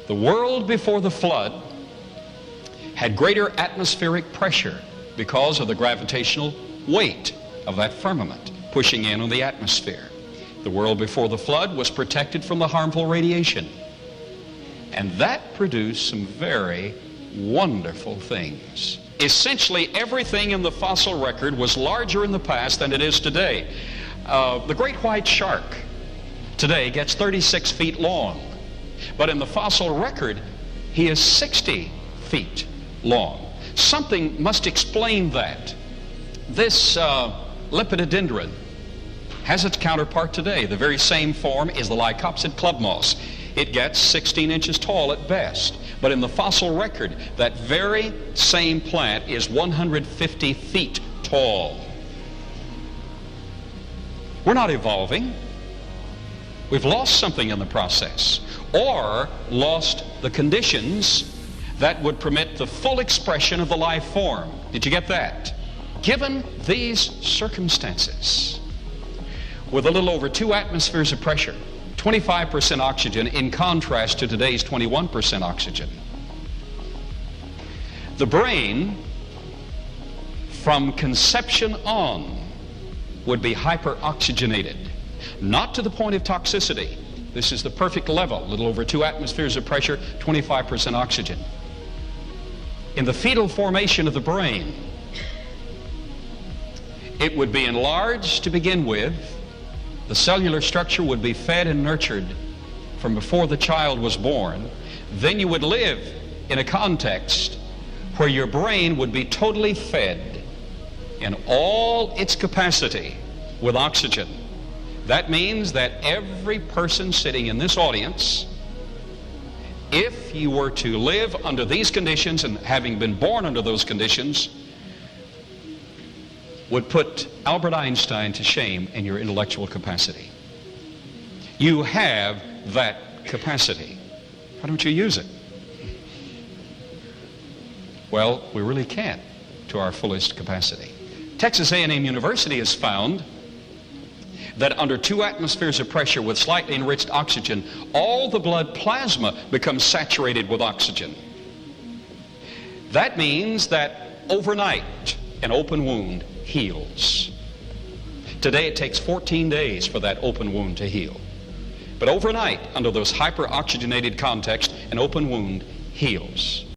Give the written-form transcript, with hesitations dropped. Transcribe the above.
The world before the flood had greater atmospheric pressure because of the gravitational weight of that firmament pushing in on the atmosphere. The world before the flood was protected from the harmful radiation. And that produced some very wonderful things. Essentially, everything in the fossil record was larger in the past than it is today. The great white shark today gets 36 feet long, but in the fossil record, he is 60 feet long. Something must explain that. This lepidodendron has its counterpart today. The very same form is the Lycopsid club moss. It gets 16 inches tall at best. But in the fossil record, that very same plant is 150 feet tall. We're not evolving. We've lost something in the process, or lost the conditions that would permit the full expression of the life form. Did you get that? Given these circumstances, with a little over 2 atmospheres of pressure, 25% oxygen in contrast to today's 21% oxygen, the brain from conception on would be hyperoxygenated, not to the point of toxicity. This is the perfect level, a little over 2 atmospheres of pressure, 25% oxygen. In the fetal formation of the brain, it would be enlarged to begin with. The cellular structure would be fed and nurtured from before the child was born. Then you would live in a context where your brain would be totally fed in all its capacity with oxygen. That means that every person sitting in this audience, if you were to live under these conditions and having been born under those conditions, would put Albert Einstein to shame in your intellectual capacity. You have that capacity. Why don't you use it? Well, we really can't to our fullest capacity. Texas A&M University has found that under 2 atmospheres of pressure with slightly enriched oxygen, all the blood plasma becomes saturated with oxygen. That means that overnight, an open wound heals. Today it takes 14 days for that open wound to heal. But overnight, under those hyperoxygenated contexts, an open wound heals.